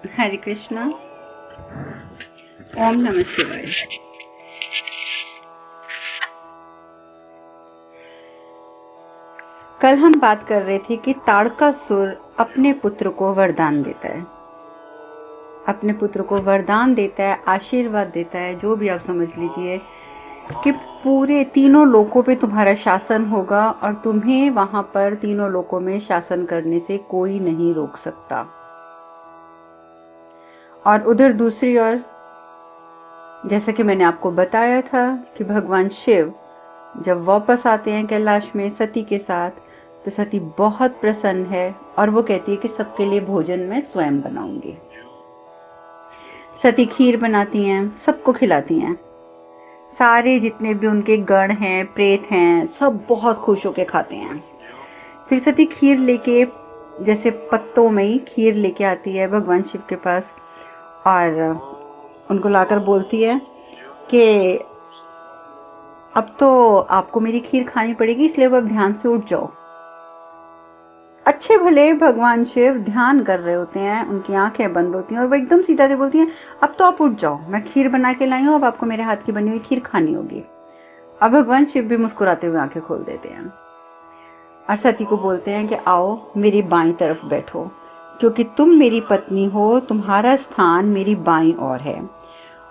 हरे कृष्णा। ओम नमः शिवाय। कल हम बात कर रहे थे कि ताड़कासुर अपने पुत्र को वरदान देता है, अपने पुत्र को वरदान देता है, आशीर्वाद देता है, जो भी आप समझ लीजिए, कि पूरे तीनों लोकों पे तुम्हारा शासन होगा और तुम्हें वहां पर तीनों लोकों में शासन करने से कोई नहीं रोक सकता। और उधर दूसरी ओर, जैसा कि मैंने आपको बताया था कि भगवान शिव जब वापस आते हैं कैलाश में सती के साथ, तो सती बहुत प्रसन्न है और वो कहती है कि सबके लिए भोजन मैं स्वयं बनाऊंगी। सती खीर बनाती हैं, सबको खिलाती हैं। सारे जितने भी उनके गण हैं, प्रेत हैं, सब बहुत खुश होकर खाते हैं। फिर सती खीर लेके, जैसे पत्तों में ही खीर लेके आती है भगवान शिव के पास और उनको लाकर बोलती है कि अब तो आपको मेरी खीर खानी पड़ेगी, इसलिए अब ध्यान से उठ जाओ। अच्छे भले भगवान शिव ध्यान कर रहे होते हैं, उनकी आंखें बंद होती हैं और वो एकदम सीधा से बोलती हैं, अब तो आप उठ जाओ, मैं खीर बना के लाई हूँ, अब आपको मेरे हाथ की बनी हुई खीर खानी होगी। अब भगवान शिव भी मुस्कुराते हुए आंखें खोल देते हैं और सती को बोलते हैं कि आओ मेरी बाईं तरफ बैठो, क्योंकि तुम मेरी पत्नी हो, तुम्हारा स्थान मेरी बाईं ओर है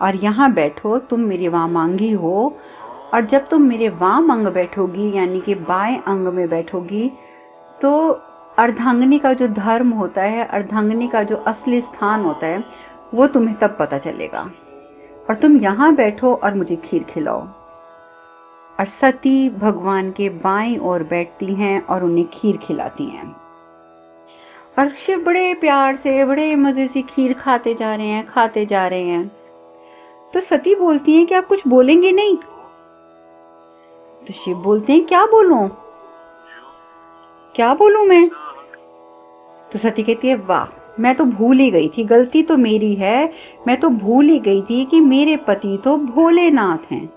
और यहाँ बैठो, तुम मेरी वामांगी हो। और जब तुम मेरे वाम अंग बैठोगी, यानी कि बाएं अंग में बैठोगी, तो अर्धांगिनी का जो धर्म होता है, अर्धांगिनी का जो असली स्थान होता है, वो तुम्हें तब पता चलेगा। और तुम यहाँ बैठो और मुझे खीर खिलाओ। और सती भगवान के बाईं ओर बैठती हैं और उन्हें खीर खिलाती हैं। और शिव बड़े प्यार से, बड़े मजे से खीर खाते जा रहे हैं, खाते जा रहे हैं। तो सती बोलती हैं कि आप कुछ बोलेंगे नहीं? तो शिव बोलते हैं, क्या बोलूं, क्या बोलूं मैं? तो सती कहती है, वाह, मैं तो भूल ही गई थी, गलती तो मेरी है, मैं तो भूल ही गई थी कि मेरे पति तो भोलेनाथ हैं।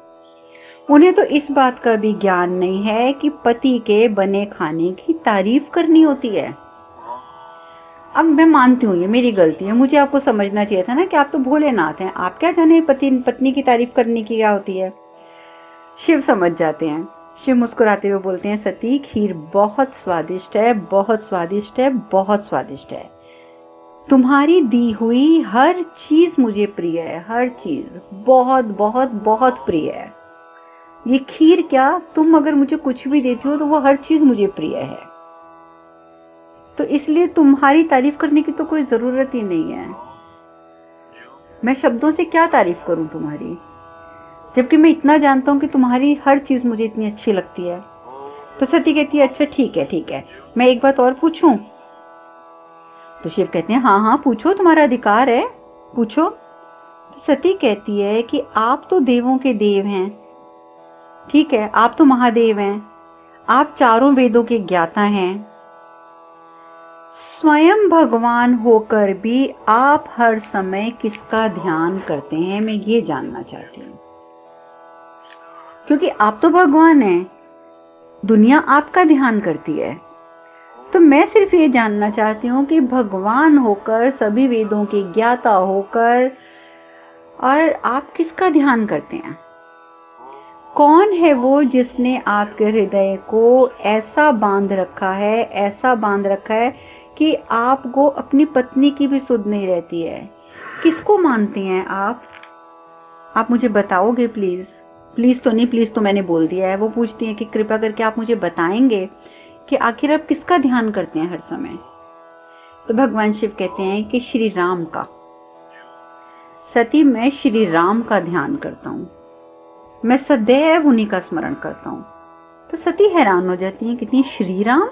उन्हें तो इस बात का भी ज्ञान नहीं है कि पति के बने खाने की तारीफ करनी होती है। अब मैं मानती हूँ ये मेरी गलती है, मुझे आपको समझना चाहिए था ना कि आप तो भोलेनाथ हैं, आप क्या जाने पत्नी की तारीफ करने की क्या होती है। शिव समझ जाते हैं। शिव मुस्कुराते हुए बोलते हैं, सती खीर बहुत स्वादिष्ट है, बहुत स्वादिष्ट है, बहुत स्वादिष्ट है। तुम्हारी दी हुई हर चीज मुझे प्रिय है, हर चीज बहुत बहुत बहुत प्रिय है। ये खीर क्या, तुम अगर मुझे कुछ भी देती हो तो वो हर चीज मुझे प्रिय है, तो इसलिए तुम्हारी तारीफ करने की तो कोई जरूरत ही नहीं है। मैं शब्दों से क्या तारीफ करूं तुम्हारी, जबकि मैं इतना जानता हूं कि तुम्हारी हर चीज मुझे इतनी अच्छी लगती है। तो सती कहती है, अच्छा ठीक है ठीक है, मैं एक बात और पूछूं? तो शिव कहते हैं, हाँ हाँ पूछो, तुम्हारा अधिकार है, पूछो। तो सती कहती है कि आप तो देवों के देव हैं, ठीक है, आप तो महादेव हैं, आप चारों वेदों के ज्ञाता हैं, स्वयं भगवान होकर भी आप हर समय किसका ध्यान करते हैं, मैं ये जानना चाहती हूँ। क्योंकि आप तो भगवान हैं, दुनिया आपका ध्यान करती है, तो मैं सिर्फ ये जानना चाहती हूँ कि भगवान होकर, सभी वेदों के ज्ञाता होकर, और आप किसका ध्यान करते हैं? कौन है वो जिसने आपके हृदय को ऐसा बांध रखा है, ऐसा बांध रखा है कि आपको अपनी पत्नी की भी सुध नहीं रहती है? किसको मानते हैं आप मुझे बताओगे प्लीज? प्लीज तो नहीं, प्लीज तो मैंने बोल दिया है। वो पूछती हैं कि कृपा करके आप मुझे बताएंगे कि आखिर आप किसका ध्यान करते हैं हर समय? तो भगवान शिव कहते हैं कि श्री राम का। सती, मैं श्री राम का ध्यान करता हूँ, मैं सदैव उन्हीं का स्मरण करता हूँ। तो सती हैरान हो जाती है, कितनी श्री राम,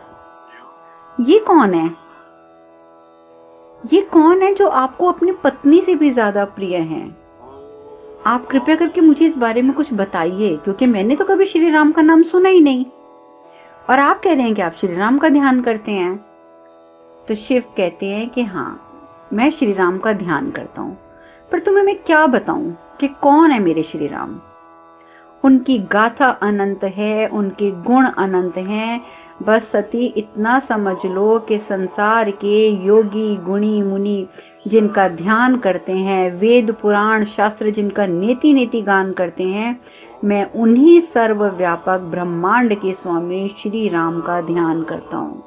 ये कौन है? ये कौन है जो आपको अपनी पत्नी से भी ज्यादा प्रिय हैं? आप कृपया करके मुझे इस बारे में कुछ बताइए, क्योंकि मैंने तो कभी श्री राम का नाम सुना ही नहीं, और आप कह रहे हैं कि आप श्री राम का ध्यान करते हैं। तो शिव कहते हैं कि हाँ, मैं श्री राम का ध्यान करता हूं, पर तुम्हें मैं क्या बताऊं कि कौन है मेरे श्री राम? उनकी गाथा अनंत है, उनके गुण अनंत हैं। बस सती इतना समझ लो कि संसार के योगी गुणी मुनि जिनका ध्यान करते हैं, वेद पुराण शास्त्र जिनका नेति नेति गान करते हैं, मैं उन्हीं सर्वव्यापक ब्रह्मांड के स्वामी श्री राम का ध्यान करता हूँ।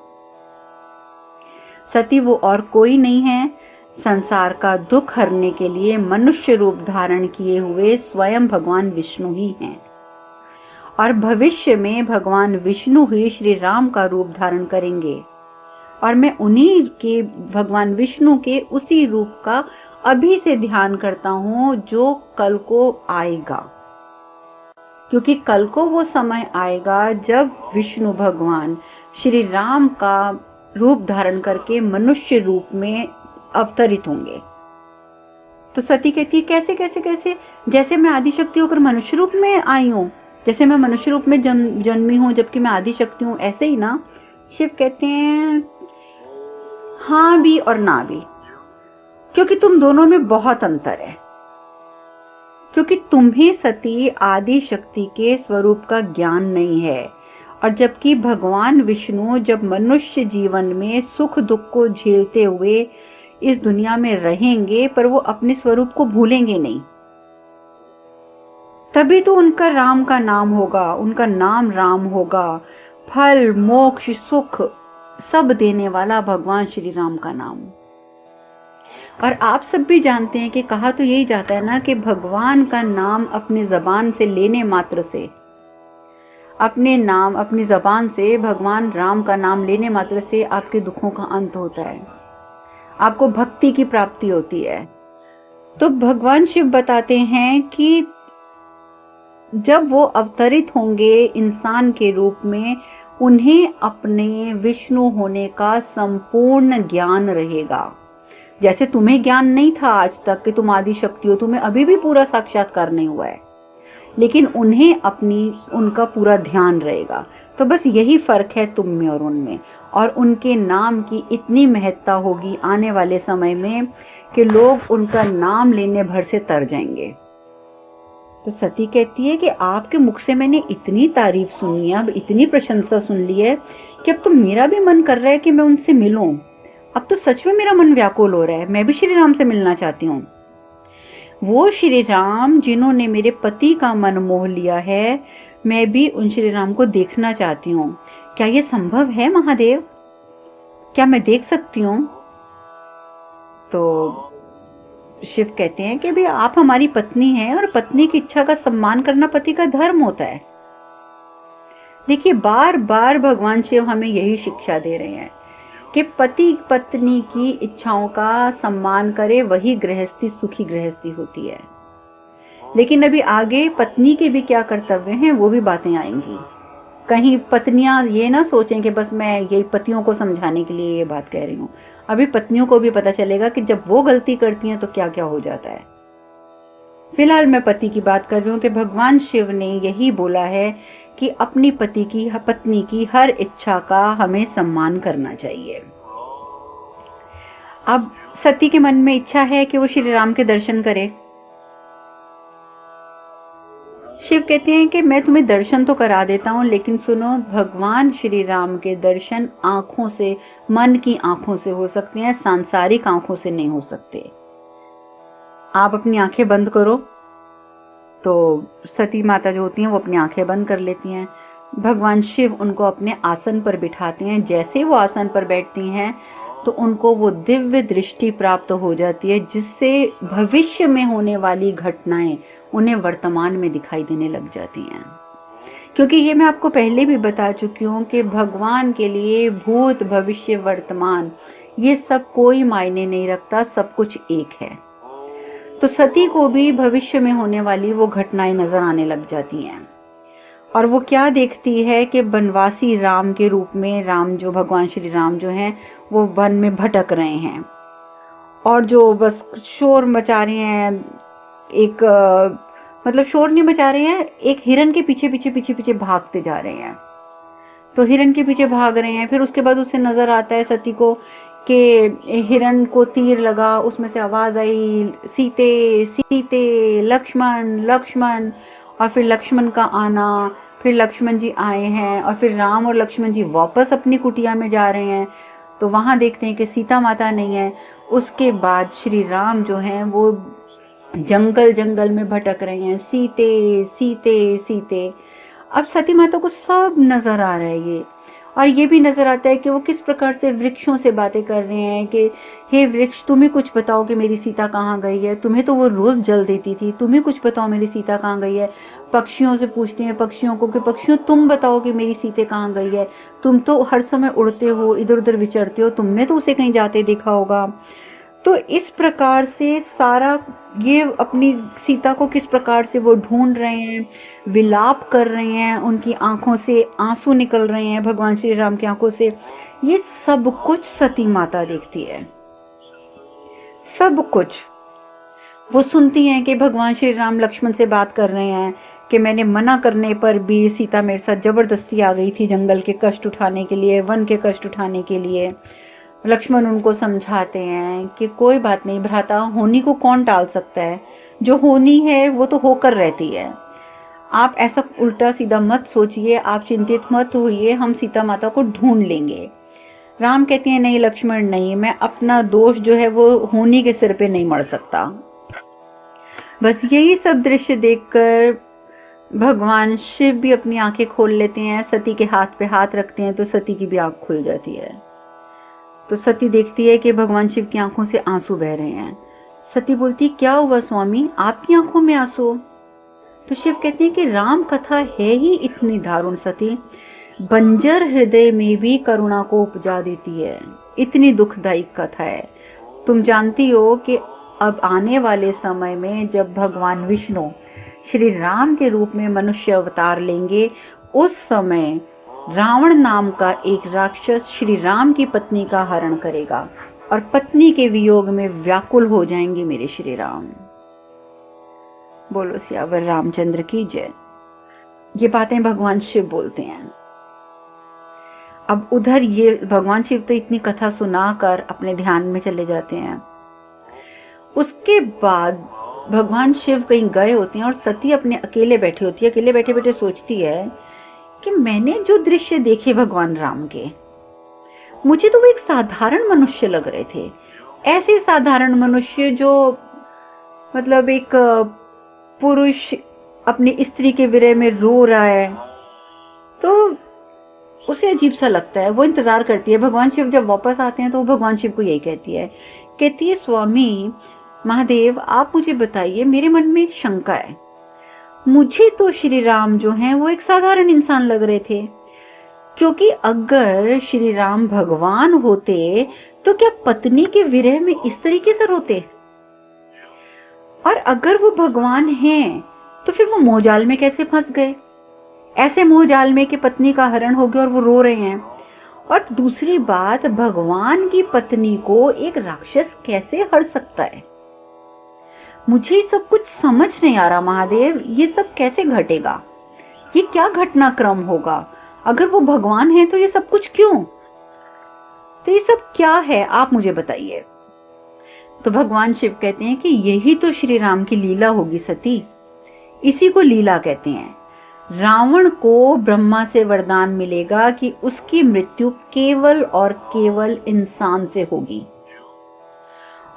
सती वो और कोई नहीं है, संसार का दुख हरने के लिए मनुष्य रूप धारण किए हुए स्वयं भगवान विष्णु ही हैं। और भविष्य में भगवान विष्णु ही श्री राम का रूप धारण करेंगे, और मैं उन्हीं के भगवान विष्णु के उसी रूप का अभी से ध्यान करता हूँ जो कल को आएगा। क्योंकि कल को वो समय आएगा जब विष्णु भगवान श्री राम का रूप धारण करके मनुष्य रूप में अवतरित होंगे। तो सती कहती है कैसे कैसे कैसे, जैसे मैं आदिशक्ति होकर मनुष्य रूप में आई हूँ, जैसे मैं मनुष्य रूप में जन्मी हूँ जबकि मैं आदिशक्ति हूँ, ऐसे ही ना। शिव कहते हैं हाँ भी और ना भी, क्योंकि तुम दोनों में बहुत अंतर है। क्योंकि तुम्हें सती आदि शक्ति के स्वरूप का ज्ञान नहीं है, और जबकि भगवान विष्णु जब मनुष्य जीवन में सुख दुख को झेलते हुए इस दुनिया में रहेंगे, पर वो अपने स्वरूप को भूलेंगे नहीं। तभी तो उनका राम का नाम होगा, उनका नाम राम होगा। फल मोक्ष सुख सब देने वाला भगवान श्री राम का नाम। और आप सब भी जानते हैं कि कहा तो यही जाता है ना कि भगवान का नाम अपनी जबान से लेने मात्र से, अपनी जबान से भगवान राम का नाम लेने मात्र से आपके दुखों का अंत होता है, आपको भक्ति की प्राप्ति होती है। तो भगवान शिव बताते हैं कि जब वो अवतरित होंगे इंसान के रूप में, उन्हें अपने विष्णु होने का संपूर्ण ज्ञान रहेगा। जैसे तुम्हें ज्ञान नहीं था आज तक कि तुम आदि शक्ति हो, तुम्हें अभी भी पूरा साक्षात्कार नहीं हुआ है, लेकिन उन्हें उनका पूरा ध्यान रहेगा। तो बस यही फर्क है तुम में और उनमें, और उनके नाम की इतनी महत्ता होगी आने वाले समय में कि लोग उनका नाम लेने भर से तर जाएंगे। तो सती कहती है कि आपके मुख से मैंने इतनी तारीफ सुनी है, अब इतनी प्रशंसा सुन ली है कि अब तो मेरा भी मन कर रहा है कि मैं उनसे मिलूं। अब तो सच में मेरा मन व्याकुल हो रहा है, मैं भी श्री राम से मिलना चाहती हूँ। वो श्री राम जिन्होंने मेरे पति का मन मोह लिया है, मैं भी उन श्री राम को देखना चाहती हूँ। क्या ये संभव है महादेव? क्या मैं देख सकती हूँ? तो शिव कहते हैं कि भी आप हमारी पत्नी हैं, और पत्नी की इच्छा का सम्मान करना पति का धर्म होता है। देखिए बार बार भगवान शिव हमें यही शिक्षा दे रहे हैं कि पति पत्नी की इच्छाओं का सम्मान करे, वही गृहस्थी सुखी गृहस्थी होती है। लेकिन अभी आगे पत्नी के भी क्या कर्तव्य हैं वो भी बातें आएंगी। कहीं पत्नियां ये ना सोचें कि बस मैं यही पतियों को समझाने के लिए ये बात कह रही हूँ। अभी पत्नियों को भी पता चलेगा कि जब वो गलती करती हैं तो क्या क्या हो जाता है। फिलहाल मैं पति की बात कर रही हूँ कि भगवान शिव ने यही बोला है कि अपनी पत्नी की हर इच्छा का हमें सम्मान करना चाहिए। अब सती के मन में इच्छा है कि वो श्री राम के दर्शन करे। शिव कहते हैं कि मैं तुम्हें दर्शन तो करा देता हूं, लेकिन सुनो, भगवान श्री राम के दर्शन आंखों से, मन की आंखों से हो सकते हैं, सांसारिक आंखों से नहीं हो सकते। आप अपनी आंखें बंद करो। तो सती माता जो होती हैं वो अपनी आंखें बंद कर लेती हैं। भगवान शिव उनको अपने आसन पर बिठाते हैं। जैसे वो आसन पर बैठती हैं तो उनको वो दिव्य दृष्टि प्राप्त हो जाती है, जिससे भविष्य में होने वाली घटनाएं उन्हें वर्तमान में दिखाई देने लग जाती हैं। क्योंकि ये मैं आपको पहले भी बता चुकी हूँ कि भगवान के लिए भूत भविष्य वर्तमान ये सब कोई मायने नहीं रखता, सब कुछ एक है। तो सती को भी भविष्य में होने वाली वो घटनाएं नजर आने लग जाती हैं, और वो क्या देखती है कि बनवासी राम के रूप में राम जो भगवान श्री राम जो हैं वो वन में भटक रहे हैं, और जो बस शोर मचा रहे हैं। एक मतलब शोर नहीं मचा रहे हैं, एक हिरन के पीछे पीछे पीछे पीछे भागते जा रहे हैं। तो हिरन के पीछे भाग रहे हैं। फिर उसके बाद उससे नजर आता है सती को कि हिरन को तीर लगा, उसमें से आवाज आई सीते सीते लक्ष्मण लक्ष्मण, और फिर लक्ष्मण का आना, फिर लक्ष्मण जी आए हैं और फिर राम और लक्ष्मण जी वापस अपनी कुटिया में जा रहे हैं, तो वहाँ देखते हैं कि सीता माता नहीं है। उसके बाद श्री राम जो हैं वो जंगल जंगल में भटक रहे हैं, सीते सीते सीते। अब सती माता को सब नजर आ रहा है ये, और ये भी नजर आता है कि वो किस प्रकार से वृक्षों से बातें कर रहे हैं कि हे वृक्ष, तुम्हें कुछ बताओ कि मेरी सीता कहाँ गई है, तुम्हें तो वो रोज जल देती थी, तुम्हें कुछ बताओ मेरी सीता कहाँ गई है। पक्षियों से पूछते हैं पक्षियों को कि पक्षियों तुम बताओ कि मेरी सीता कहाँ गई है, तुम तो हर समय उड़ते हो, इधर उधर विचरते हो, तुमने तो उसे कहीं जाते देखा होगा। तो इस प्रकार से सारा ये अपनी सीता को किस प्रकार से वो ढूंढ रहे हैं, विलाप कर रहे हैं, उनकी आंखों से आंसू निकल रहे हैं भगवान श्री राम की आंखों से, ये सब कुछ सती माता देखती है। सब कुछ वो सुनती हैं कि भगवान श्री राम लक्ष्मण से बात कर रहे हैं कि मैंने मना करने पर भी सीता मेरे साथ जबरदस्ती आ गई थी जंगल के कष्ट उठाने के लिए, वन के कष्ट उठाने के लिए। लक्ष्मण उनको समझाते हैं कि कोई बात नहीं भ्राता, होनी को कौन टाल सकता है, जो होनी है वो तो होकर रहती है। आप ऐसा उल्टा सीधा मत सोचिए, आप चिंतित मत होइए, हम सीता माता को ढूंढ लेंगे। राम कहते हैं नहीं लक्ष्मण नहीं, मैं अपना दोष जो है वो होनी के सिर पे नहीं मढ़ सकता। बस यही सब दृश्य देखकर भगवान शिव भी अपनी आंखें खोल लेते हैं, सती के हाथ पे हाथ रखते हैं तो सती की भी आंख खुल जाती है। तो सती देखती है कि भगवान शिव की आंखों से आंसू बह रहे हैं। सती बोलती क्या हुआ स्वामी, आपकी आंखों में आंसू? तो शिव कहते हैं कि राम कथा है ही इतनी दारुण सती, बंजर हृदय में भी करुणा को उपजा देती है, इतनी दुखदायी कथा है। तुम जानती हो कि अब आने वाले समय में जब भगवान विष्णु श्री राम के रूप में मनुष्य अवतार लेंगे, उस समय रावण नाम का एक राक्षस श्री राम की पत्नी का हरण करेगा और पत्नी के वियोग में व्याकुल हो जाएंगे मेरे श्री राम। बोलो सियावर रामचंद्र की जय। ये बातें भगवान शिव बोलते हैं। अब उधर ये भगवान शिव तो इतनी कथा सुनाकर अपने ध्यान में चले जाते हैं। उसके बाद भगवान शिव कहीं गए होते हैं और सती अपने अकेले बैठी होती है। अकेले बैठे बैठे सोचती है कि मैंने जो दृश्य देखे भगवान राम के, मुझे तो वो एक साधारण मनुष्य लग रहे थे। ऐसे साधारण मनुष्य जो मतलब एक पुरुष अपनी स्त्री के विरह में रो रहा है तो उसे अजीब सा लगता है। वो इंतजार करती है भगवान शिव जब वापस आते हैं तो वो भगवान शिव को यही कहती है स्वामी महादेव आप मुझे बताइए, मेरे मन में एक शंका है। मुझे तो श्री राम जो हैं वो एक साधारण इंसान लग रहे थे, क्योंकि अगर श्री राम भगवान होते तो क्या पत्नी के विरह में इस तरीके से रोते? और अगर वो भगवान हैं तो फिर वो मोहजाल में कैसे फंस गए? ऐसे मोहजाल में कि पत्नी का हरण हो गया और वो रो रहे हैं। और दूसरी बात, भगवान की पत्नी को एक राक्षस कैसे हर सकता है? मुझे सब कुछ समझ नहीं आ रहा महादेव, ये सब कैसे घटेगा? ये क्या घटनाक्रम होगा? अगर वो भगवान है तो ये सब कुछ क्यों? तो ये सब क्या है, आप मुझे बताइए। तो भगवान शिव कहते हैं कि यही तो श्री राम की लीला होगी सती, इसी को लीला कहते हैं। रावण को ब्रह्मा से वरदान मिलेगा कि उसकी मृत्यु केवल और केवल इंसान से होगी,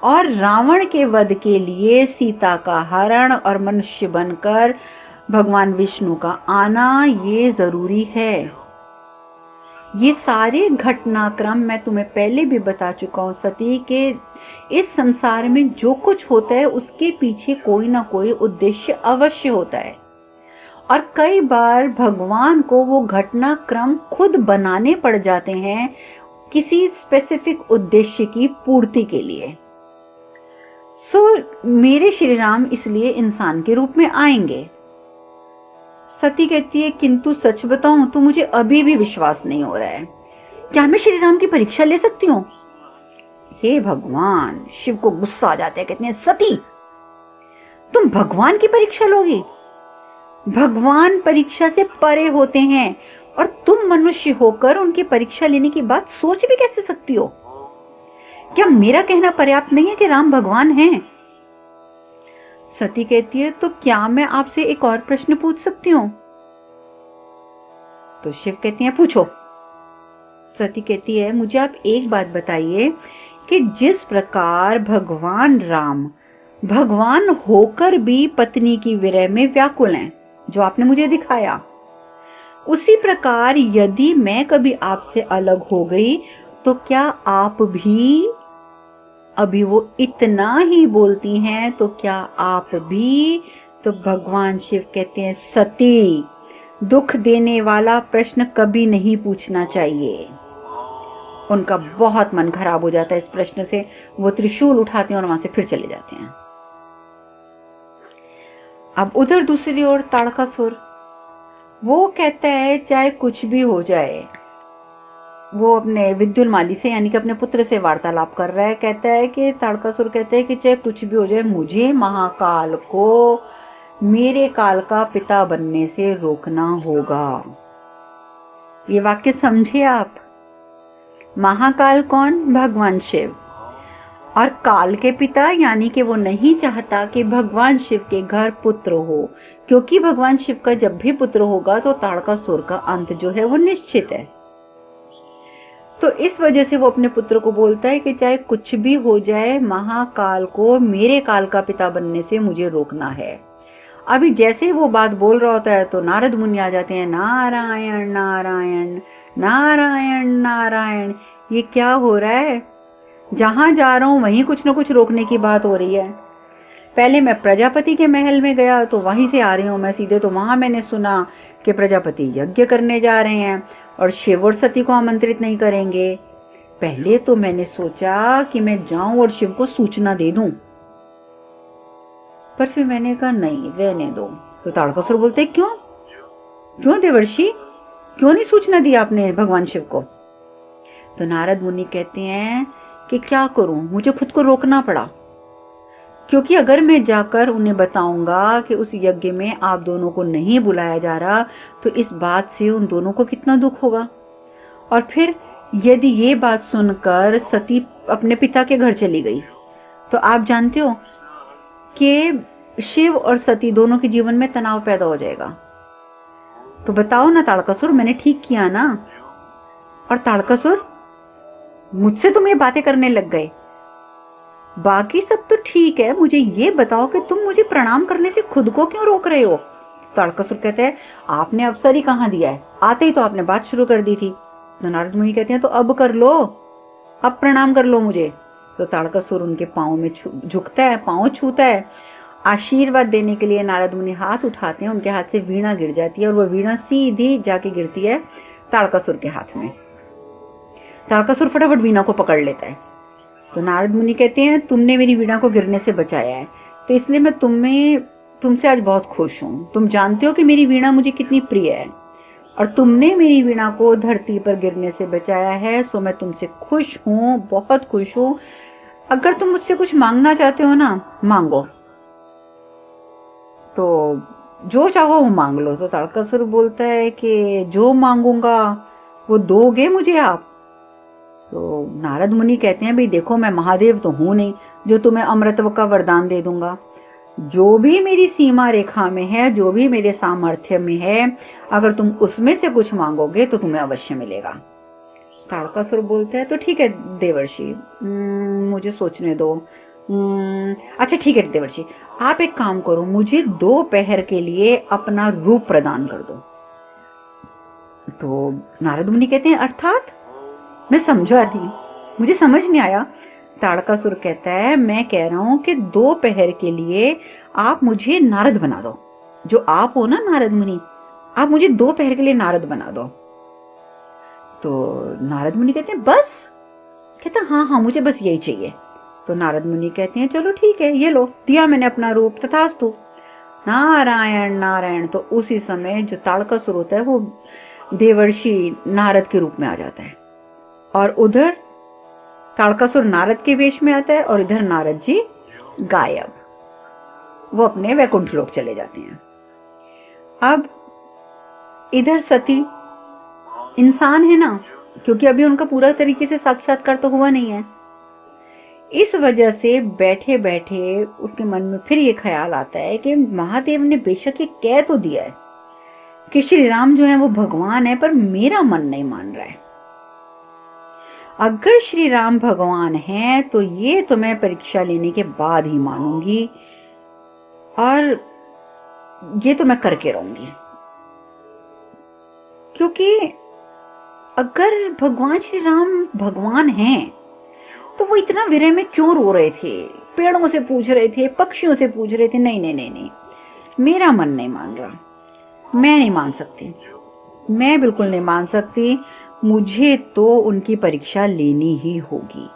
और रावण के वध के लिए सीता का हरण और मनुष्य बनकर भगवान विष्णु का आना ये जरूरी है। ये सारे घटनाक्रम मैं तुम्हें पहले भी बता चुका हूं सती के इस संसार में जो कुछ होता है उसके पीछे कोई ना कोई उद्देश्य अवश्य होता है, और कई बार भगवान को वो घटनाक्रम खुद बनाने पड़ जाते हैं किसी स्पेसिफिक उद्देश्य की पूर्ति के लिए। मेरे श्री राम इसलिए इंसान के रूप में आएंगे। सती कहती है किंतु सच बताऊं तो मुझे अभी भी विश्वास नहीं हो रहा है, क्या मैं श्री राम की परीक्षा ले सकती हूँ? हे भगवान, शिव को गुस्सा आ जाता है, कहते हैं सती तुम भगवान की परीक्षा लोगी? भगवान परीक्षा से परे होते हैं और तुम मनुष्य होकर उनकी परीक्षा लेने की बात सोच भी कैसे सकती हो? क्या मेरा कहना पर्याप्त नहीं है कि राम भगवान हैं? सती कहती है तो क्या मैं आपसे एक और प्रश्न पूछ सकती हूँ? तो शिव कहती हैं पूछो। सती कहती है मुझे आप एक बात बताइए कि जिस प्रकार भगवान राम भगवान होकर भी पत्नी की विरह में व्याकुल हैं, जो आपने मुझे दिखाया, उसी प्रकार यदि मैं कभी आपसे अलग हो गई तो क्या आप भी, अभी वो इतना ही बोलती हैं, तो क्या आप भी? तो भगवान शिव कहते हैं सती, दुख देने वाला प्रश्न कभी नहीं पूछना चाहिए। उनका बहुत मन खराब हो जाता है इस प्रश्न से। वो त्रिशूल उठाते हैं और वहां से फिर चले जाते हैं। अब उधर दूसरी ओर ताड़कासुर, वो कहता है चाहे कुछ भी हो जाए, वो अपने विद्युन्माली से यानी कि अपने पुत्र से वार्तालाप कर रहा है। कहता है कि ताड़कासुर कहता है कि चाहे कुछ भी हो जाए, मुझे महाकाल को मेरे काल का पिता बनने से रोकना होगा। ये वाक्य समझिए आप। महाकाल कौन? भगवान शिव। और काल के पिता यानी कि वो नहीं चाहता कि भगवान शिव के घर पुत्र हो, क्योंकि भगवान शिव का जब भी पुत्र होगा तो ताड़कासुर का अंत जो है वो निश्चित है। तो इस वजह से वो अपने पुत्र को बोलता है कि चाहे कुछ भी हो जाए, महाकाल को मेरे काल का पिता बनने से मुझे रोकना है। अभी जैसे ही वो बात बोल रहा होता है तो नारद मुनि आ जाते हैं। नारायण नारायण नारायण नारायण, ये क्या हो रहा है? जहां जा रहा हूं वहीं कुछ ना कुछ रोकने की बात हो रही है। पहले मैं प्रजापति के महल में गया तो वहीं से आ रही हूं मैं सीधे, तो वहां मैंने सुना कि प्रजापति यज्ञ करने जा रहे हैं और शिव और सती को आमंत्रित नहीं करेंगे। पहले तो मैंने सोचा कि मैं जाऊं और शिव को सूचना दे दूं, पर फिर मैंने कहा नहीं, रहने दो। तो ताड़कासुर बोलते क्यों? क्यों देवर्षि, क्यों नहीं सूचना दी आपने भगवान शिव को? तो नारद मुनि कहते हैं कि क्या करूं, मुझे खुद को रोकना पड़ा, क्योंकि अगर मैं जाकर उन्हें बताऊंगा कि उस यज्ञ में आप दोनों को नहीं बुलाया जा रहा, तो इस बात से उन दोनों को कितना दुख होगा। और फिर यदि ये बात सुनकर सती अपने पिता के घर चली गई, तो आप जानते हो कि शिव और सती दोनों के जीवन में तनाव पैदा हो जाएगा। तो बताओ ना ताड़कासुर, मैंने ठीक किया ना? और ताड़कासुर, मुझसे तुम ये बातें करने लग गए, बाकी सब तो ठीक है, मुझे ये बताओ कि तुम मुझे प्रणाम करने से खुद को क्यों रोक रहे हो? ताड़कासुर कहते हैं आपने अवसर ही कहां दिया है, आते ही तो आपने बात शुरू कर दी थी। तो नारद मुनि कहते हैं तो अब कर लो, अब प्रणाम कर लो मुझे। तो ताड़कासुर उनके पांव में झुकता है, पांव छूता है। आशीर्वाद देने के लिए नारद मुनि हाथ उठाते हैं, उनके हाथ से वीणा गिर जाती है और वह वीणा सीधी जाके गिरती है ताड़कासुर के हाथ में। ताड़कासुर फटाफट वीणा को पकड़ लेता है। तो नारद मुनि कहते हैं तुमने मेरी वीणा को गिरने से बचाया है, तो इसलिए मैं तुमसे आज बहुत खुश हूँ। तुम जानते हो कि मेरी वीणा मुझे कितनी प्रिय है और तुमने मेरी वीणा को धरती पर गिरने से बचाया है, सो मैं तुमसे खुश हूँ, बहुत खुश हूँ। अगर तुम मुझसे कुछ मांगना चाहते हो ना, मांगो, तो जो चाहो वो मांग लो। तो ताड़कासुर बोलता है कि जो मांगूंगा वो दोगे मुझे आप? तो नारद मुनि कहते हैं भाई देखो, मैं महादेव तो हूं नहीं जो तुम्हें अमृतत्व का वरदान दे दूंगा। जो भी मेरी सीमा रेखा में है, जो भी मेरे सामर्थ्य में है, अगर तुम उसमें से कुछ मांगोगे तो तुम्हें अवश्य मिलेगा। ताड़कासुर बोलता है तो ठीक है देवर्षि, मुझे सोचने दो। अच्छा ठीक है देवर्षि, आप एक काम करो, मुझे 2 पहर के लिए अपना रूप प्रदान कर दो। तो नारद मुनि कहते हैं अर्थात? मैं समझा नहीं, मुझे समझ नहीं आया। ताड़कासुर कहता है मैं कह रहा हूं कि 2 पहर के लिए आप मुझे नारद बना दो। जो आप हो ना नारद मुनि, आप मुझे 2 पहर के लिए नारद बना दो। तो नारद मुनि कहते हैं बस? कहता हाँ हाँ, मुझे बस यही चाहिए। तो नारद मुनि कहते हैं चलो ठीक है, ये लो, दिया मैंने अपना रूप, तथास्तु। नारायण नारायण। तो उसी समय जो ताड़कासुर होता है वो देवर्षि नारद के रूप में आ जाता है, और उधर ताड़कासुर नारद के वेश में आता है और इधर नारद जी गायब, वो अपने वैकुंठ लोक चले जाते हैं। अब इधर सती इंसान है ना, क्योंकि अभी उनका पूरा तरीके से साक्षात्कार तो हुआ नहीं है, इस वजह से बैठे बैठे उसके मन में फिर ये ख्याल आता है कि महादेव ने बेशक ये कह तो दिया है कि श्री राम जो है वो भगवान है, पर मेरा मन नहीं मान रहा है। अगर श्री राम भगवान है तो ये तो मैं परीक्षा लेने के बाद ही मानूंगी, और ये तो मैं करके रहूंगी। क्योंकि अगर भगवान श्री राम भगवान हैं तो वो इतना विरह में क्यों रो रहे थे, पेड़ों से पूछ रहे थे, पक्षियों से पूछ रहे थे? नहीं नहीं नहीं नहीं, मेरा मन नहीं मान रहा, मैं नहीं मान सकती, मैं बिल्कुल नहीं मान सकती। मुझे तो उनकी परीक्षा लेनी ही होगी।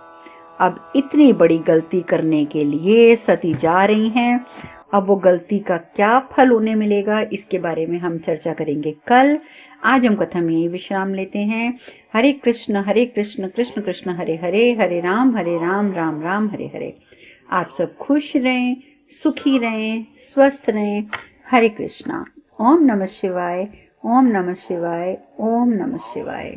अब इतनी बड़ी गलती करने के लिए सती जा रही हैं। अब वो गलती का क्या फल उन्हें मिलेगा, इसके बारे में हम चर्चा करेंगे कल। आज हम कथा में विश्राम लेते हैं। हरे कृष्ण कृष्ण कृष्ण हरे हरे, हरे राम राम राम हरे हरे। आप सब खुश रहें, सुखी रहें, स्वस्थ रहें। हरे कृष्णा। ओम नमः शिवाय, ओम नमः शिवाय, ओम नमः शिवाय।